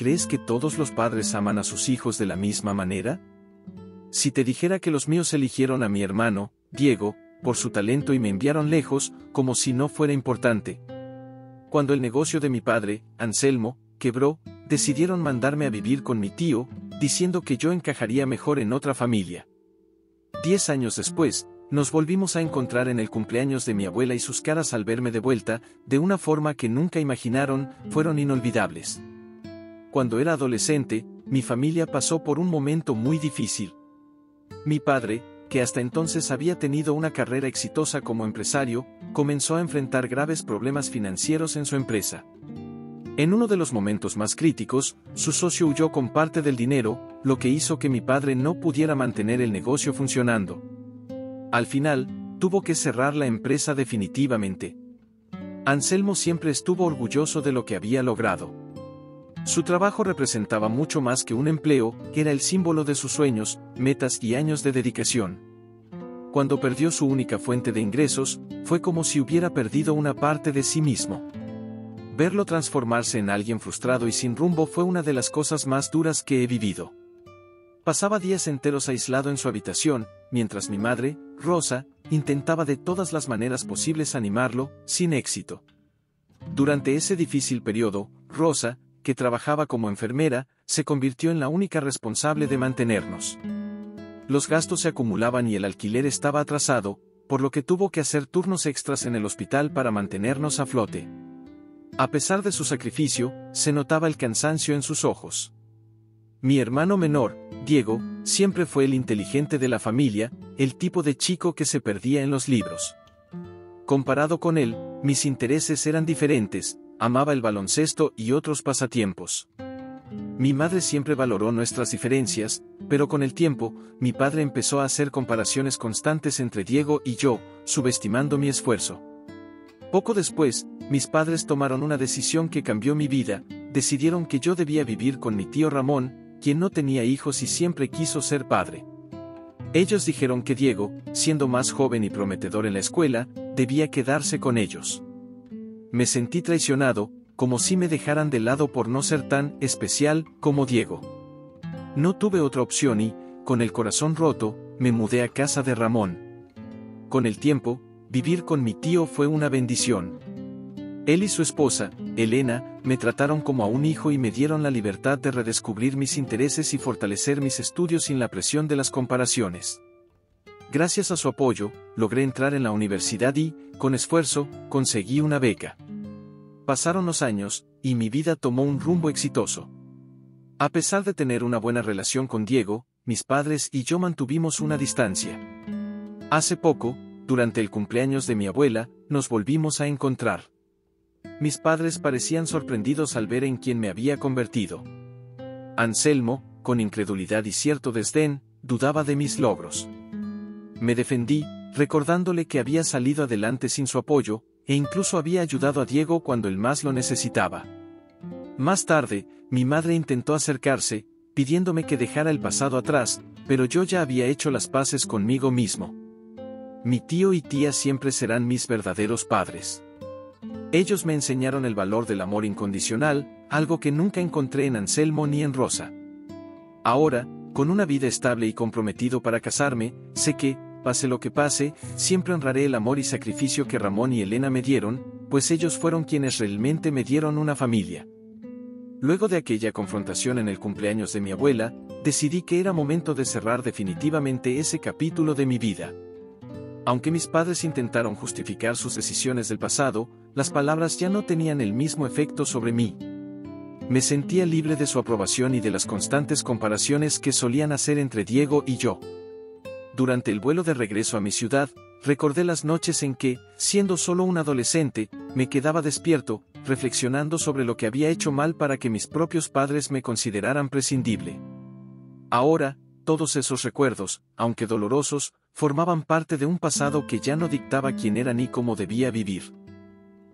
¿crees que todos los padres aman a sus hijos de la misma manera? Si te dijera que los míos eligieron a mi hermano, Diego, por su talento y me enviaron lejos, como si no fuera importante. Cuando el negocio de mi padre, Anselmo, quebró, decidieron mandarme a vivir con mi tío, diciendo que yo encajaría mejor en otra familia. 10 años después, nos volvimos a encontrar en el cumpleaños de mi abuela y sus caras al verme de vuelta, de una forma que nunca imaginaron, fueron inolvidables. Cuando era adolescente, mi familia pasó por un momento muy difícil. Mi padre, que hasta entonces había tenido una carrera exitosa como empresario, comenzó a enfrentar graves problemas financieros en su empresa. En uno de los momentos más críticos, su socio huyó con parte del dinero, lo que hizo que mi padre no pudiera mantener el negocio funcionando. Al final, tuvo que cerrar la empresa definitivamente. Anselmo siempre estuvo orgulloso de lo que había logrado. Su trabajo representaba mucho más que un empleo, era el símbolo de sus sueños, metas y años de dedicación. Cuando perdió su única fuente de ingresos, fue como si hubiera perdido una parte de sí mismo. Verlo transformarse en alguien frustrado y sin rumbo fue una de las cosas más duras que he vivido. Pasaba días enteros aislado en su habitación, mientras mi madre, Rosa, intentaba de todas las maneras posibles animarlo, sin éxito. Durante ese difícil periodo, Rosa, que trabajaba como enfermera, se convirtió en la única responsable de mantenernos. Los gastos se acumulaban y el alquiler estaba atrasado, por lo que tuvo que hacer turnos extras en el hospital para mantenernos a flote. A pesar de su sacrificio, se notaba el cansancio en sus ojos. Mi hermano menor, Diego, siempre fue el inteligente de la familia, el tipo de chico que se perdía en los libros. Comparado con él, mis intereses eran diferentes, amaba el baloncesto y otros pasatiempos. Mi madre siempre valoró nuestras diferencias, pero con el tiempo, mi padre empezó a hacer comparaciones constantes entre Diego y yo, subestimando mi esfuerzo. Poco después, mis padres tomaron una decisión que cambió mi vida, decidieron que yo debía vivir con mi tío Ramón, quien no tenía hijos y siempre quiso ser padre. Ellos dijeron que Diego, siendo más joven y prometedor en la escuela, debía quedarse con ellos. Me sentí traicionado, como si me dejaran de lado por no ser tan especial como Diego. No tuve otra opción y, con el corazón roto, me mudé a casa de Ramón. Con el tiempo, vivir con mi tío fue una bendición. Él y su esposa, Elena, me trataron como a un hijo y me dieron la libertad de redescubrir mis intereses y fortalecer mis estudios sin la presión de las comparaciones. Gracias a su apoyo, logré entrar en la universidad y, con esfuerzo, conseguí una beca. Pasaron los años, y mi vida tomó un rumbo exitoso. A pesar de tener una buena relación con Diego, mis padres y yo mantuvimos una distancia. Hace poco, durante el cumpleaños de mi abuela, nos volvimos a encontrar. Mis padres parecían sorprendidos al ver en quién me había convertido. Anselmo, con incredulidad y cierto desdén, dudaba de mis logros. Me defendí, recordándole que había salido adelante sin su apoyo, e incluso había ayudado a Diego cuando él más lo necesitaba. Más tarde, mi madre intentó acercarse, pidiéndome que dejara el pasado atrás, pero yo ya había hecho las paces conmigo mismo. Mi tío y tía siempre serán mis verdaderos padres. Ellos me enseñaron el valor del amor incondicional, algo que nunca encontré en Anselmo ni en Rosa. Ahora, con una vida estable y comprometido para casarme, sé que, pase lo que pase, siempre honraré el amor y sacrificio que Ramón y Elena me dieron, pues ellos fueron quienes realmente me dieron una familia. Luego de aquella confrontación en el cumpleaños de mi abuela, decidí que era momento de cerrar definitivamente ese capítulo de mi vida. Aunque mis padres intentaron justificar sus decisiones del pasado, las palabras ya no tenían el mismo efecto sobre mí. Me sentía libre de su aprobación y de las constantes comparaciones que solían hacer entre Diego y yo. Durante el vuelo de regreso a mi ciudad, recordé las noches en que, siendo solo un adolescente, me quedaba despierto, reflexionando sobre lo que había hecho mal para que mis propios padres me consideraran prescindible. Ahora, todos esos recuerdos, aunque dolorosos, formaban parte de un pasado que ya no dictaba quién era ni cómo debía vivir.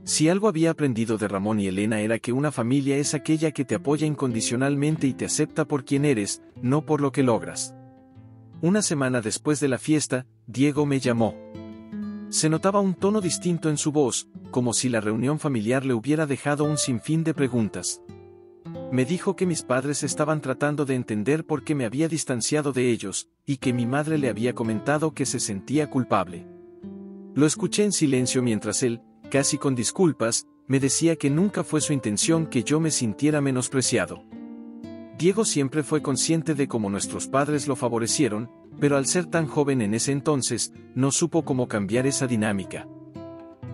Si algo había aprendido de Ramón y Elena era que una familia es aquella que te apoya incondicionalmente y te acepta por quien eres, no por lo que logras. Una semana después de la fiesta, Diego me llamó. Se notaba un tono distinto en su voz, como si la reunión familiar le hubiera dejado un sinfín de preguntas. Me dijo que mis padres estaban tratando de entender por qué me había distanciado de ellos, y que mi madre le había comentado que se sentía culpable. Lo escuché en silencio mientras él, casi con disculpas, me decía que nunca fue su intención que yo me sintiera menospreciado. Diego siempre fue consciente de cómo nuestros padres lo favorecieron, pero al ser tan joven en ese entonces, no supo cómo cambiar esa dinámica.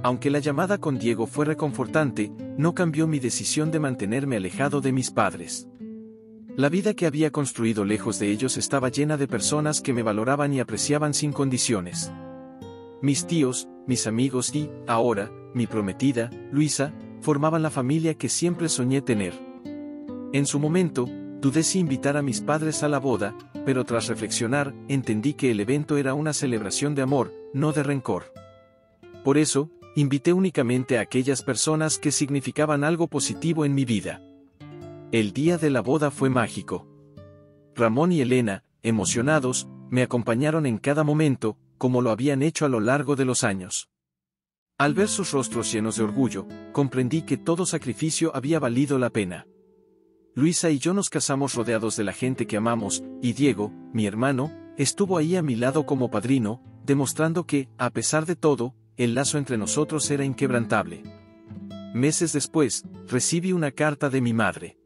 Aunque la llamada con Diego fue reconfortante, no cambió mi decisión de mantenerme alejado de mis padres. La vida que había construido lejos de ellos estaba llena de personas que me valoraban y apreciaban sin condiciones. Mis tíos, mis amigos y, ahora, mi prometida, Luisa, formaban la familia que siempre soñé tener. En su momento, dudé si invitar a mis padres a la boda, pero tras reflexionar, entendí que el evento era una celebración de amor, no de rencor. Por eso, invité únicamente a aquellas personas que significaban algo positivo en mi vida. El día de la boda fue mágico. Ramón y Elena, emocionados, me acompañaron en cada momento, como lo habían hecho a lo largo de los años. Al ver sus rostros llenos de orgullo, comprendí que todo sacrificio había valido la pena. Luisa y yo nos casamos rodeados de la gente que amamos, y Diego, mi hermano, estuvo ahí a mi lado como padrino, demostrando que, a pesar de todo, el lazo entre nosotros era inquebrantable. Meses después, recibí una carta de mi madre.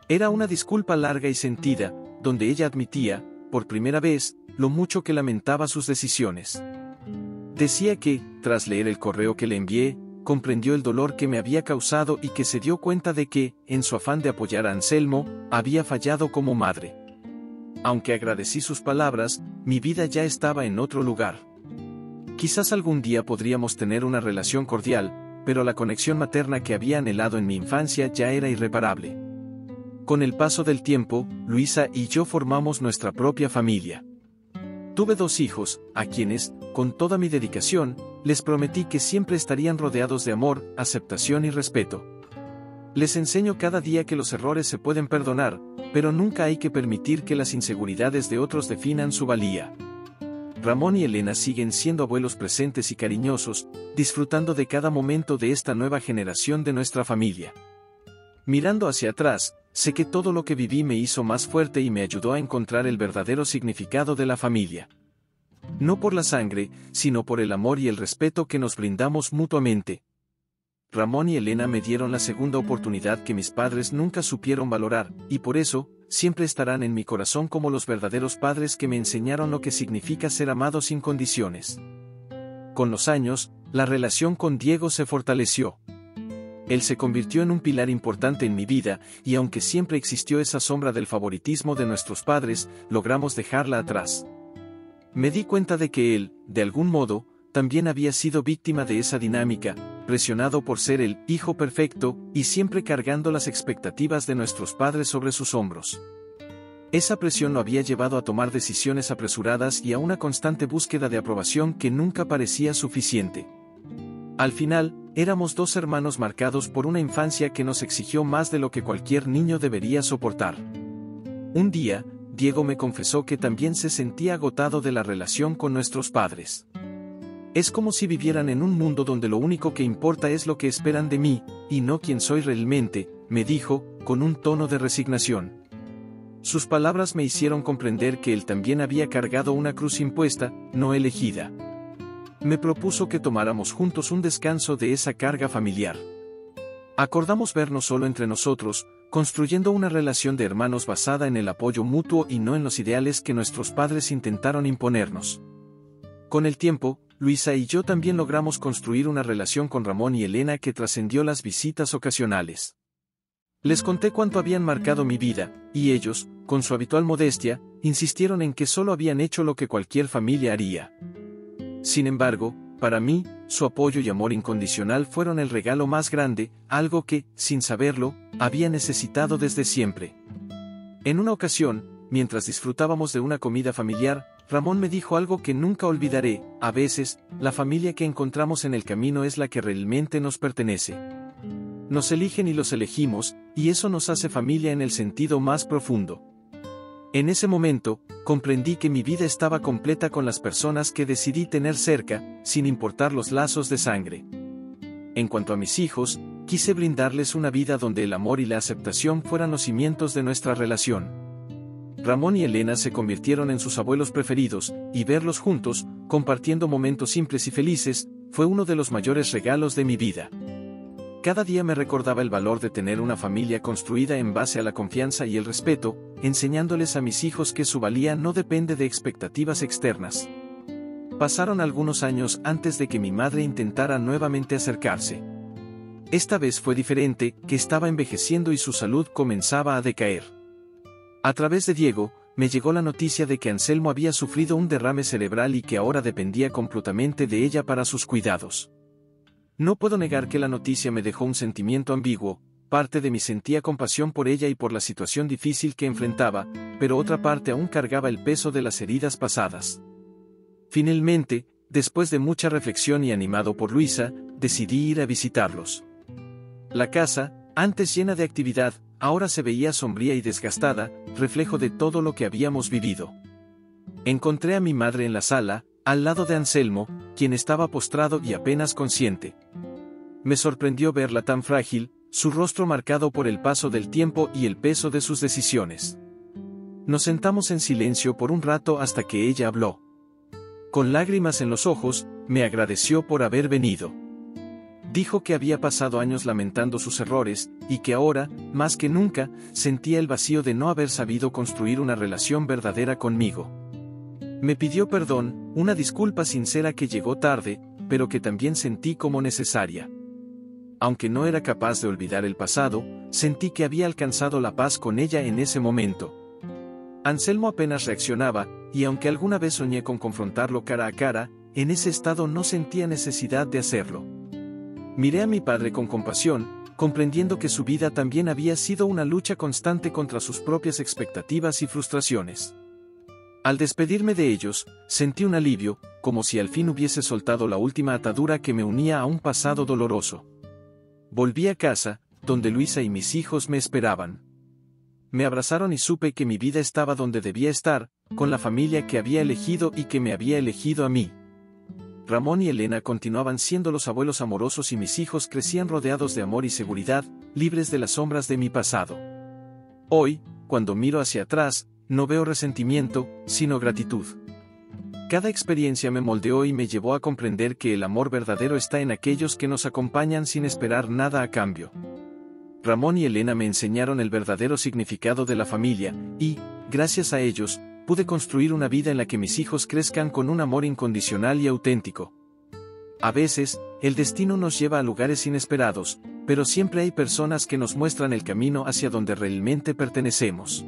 Era una disculpa larga y sentida, donde ella admitía, por primera vez, lo mucho que lamentaba sus decisiones. Decía que, tras leer el correo que le envié, comprendió el dolor que me había causado y que se dio cuenta de que, en su afán de apoyar a Anselmo, había fallado como madre. Aunque agradecí sus palabras, mi vida ya estaba en otro lugar. Quizás algún día podríamos tener una relación cordial, pero la conexión materna que había anhelado en mi infancia ya era irreparable. Con el paso del tiempo, Luisa y yo formamos nuestra propia familia. Tuve 2 hijos, a quienes, con toda mi dedicación, les prometí que siempre estarían rodeados de amor, aceptación y respeto. Les enseño cada día que los errores se pueden perdonar, pero nunca hay que permitir que las inseguridades de otros definan su valía. Ramón y Elena siguen siendo abuelos presentes y cariñosos, disfrutando de cada momento de esta nueva generación de nuestra familia. Mirando hacia atrás, sé que todo lo que viví me hizo más fuerte y me ayudó a encontrar el verdadero significado de la familia. No por la sangre, sino por el amor y el respeto que nos brindamos mutuamente. Ramón y Elena me dieron la segunda oportunidad que mis padres nunca supieron valorar, y por eso, siempre estarán en mi corazón como los verdaderos padres que me enseñaron lo que significa ser amado sin condiciones. Con los años, la relación con Diego se fortaleció. Él se convirtió en un pilar importante en mi vida, y aunque siempre existió esa sombra del favoritismo de nuestros padres, logramos dejarla atrás. Me di cuenta de que él, de algún modo, también había sido víctima de esa dinámica, presionado por ser el hijo perfecto, y siempre cargando las expectativas de nuestros padres sobre sus hombros. Esa presión lo había llevado a tomar decisiones apresuradas y a una constante búsqueda de aprobación que nunca parecía suficiente. Al final, éramos 2 hermanos marcados por una infancia que nos exigió más de lo que cualquier niño debería soportar. Un día, Diego me confesó que también se sentía agotado de la relación con nuestros padres. Es como si vivieran en un mundo donde lo único que importa es lo que esperan de mí, y no quién soy realmente, me dijo, con un tono de resignación. Sus palabras me hicieron comprender que él también había cargado una cruz impuesta, no elegida. Me propuso que tomáramos juntos un descanso de esa carga familiar. Acordamos vernos solo entre nosotros, construyendo una relación de hermanos basada en el apoyo mutuo y no en los ideales que nuestros padres intentaron imponernos. Con el tiempo, Luisa y yo también logramos construir una relación con Ramón y Elena que trascendió las visitas ocasionales. Les conté cuánto habían marcado mi vida, y ellos, con su habitual modestia, insistieron en que solo habían hecho lo que cualquier familia haría. Sin embargo, para mí, su apoyo y amor incondicional fueron el regalo más grande, algo que, sin saberlo, había necesitado desde siempre. En una ocasión, mientras disfrutábamos de una comida familiar, Ramón me dijo algo que nunca olvidaré: a veces, la familia que encontramos en el camino es la que realmente nos pertenece. Nos eligen y los elegimos, y eso nos hace familia en el sentido más profundo. En ese momento, comprendí que mi vida estaba completa con las personas que decidí tener cerca, sin importar los lazos de sangre. En cuanto a mis hijos, quise brindarles una vida donde el amor y la aceptación fueran los cimientos de nuestra relación. Ramón y Elena se convirtieron en sus abuelos preferidos, y verlos juntos, compartiendo momentos simples y felices, fue uno de los mayores regalos de mi vida. Cada día me recordaba el valor de tener una familia construida en base a la confianza y el respeto, enseñándoles a mis hijos que su valía no depende de expectativas externas. Pasaron algunos años antes de que mi madre intentara nuevamente acercarse. Esta vez fue diferente, que estaba envejeciendo y su salud comenzaba a decaer. A través de Diego, me llegó la noticia de que Anselmo había sufrido un derrame cerebral y que ahora dependía completamente de ella para sus cuidados. No puedo negar que la noticia me dejó un sentimiento ambiguo, parte de mí sentía compasión por ella y por la situación difícil que enfrentaba, pero otra parte aún cargaba el peso de las heridas pasadas. Finalmente, después de mucha reflexión y animado por Luisa, decidí ir a visitarlos. La casa, antes llena de actividad, ahora se veía sombría y desgastada, reflejo de todo lo que habíamos vivido. Encontré a mi madre en la sala, al lado de Anselmo, quien estaba postrado y apenas consciente. Me sorprendió verla tan frágil, su rostro marcado por el paso del tiempo y el peso de sus decisiones. Nos sentamos en silencio por un rato hasta que ella habló. Con lágrimas en los ojos, me agradeció por haber venido. Dijo que había pasado años lamentando sus errores, y que ahora, más que nunca, sentía el vacío de no haber sabido construir una relación verdadera conmigo. Me pidió perdón, una disculpa sincera que llegó tarde, pero que también sentí como necesaria. Aunque no era capaz de olvidar el pasado, sentí que había alcanzado la paz con ella en ese momento. Anselmo apenas reaccionaba, y aunque alguna vez soñé con confrontarlo cara a cara, en ese estado no sentía necesidad de hacerlo. Miré a mi padre con compasión, comprendiendo que su vida también había sido una lucha constante contra sus propias expectativas y frustraciones. Al despedirme de ellos, sentí un alivio, como si al fin hubiese soltado la última atadura que me unía a un pasado doloroso. Volví a casa, donde Luisa y mis hijos me esperaban. Me abrazaron y supe que mi vida estaba donde debía estar, con la familia que había elegido y que me había elegido a mí. Ramón y Elena continuaban siendo los abuelos amorosos y mis hijos crecían rodeados de amor y seguridad, libres de las sombras de mi pasado. Hoy, cuando miro hacia atrás, no veo resentimiento, sino gratitud. Cada experiencia me moldeó y me llevó a comprender que el amor verdadero está en aquellos que nos acompañan sin esperar nada a cambio. Ramón y Elena me enseñaron el verdadero significado de la familia, y, gracias a ellos, pude construir una vida en la que mis hijos crezcan con un amor incondicional y auténtico. A veces, el destino nos lleva a lugares inesperados, pero siempre hay personas que nos muestran el camino hacia donde realmente pertenecemos.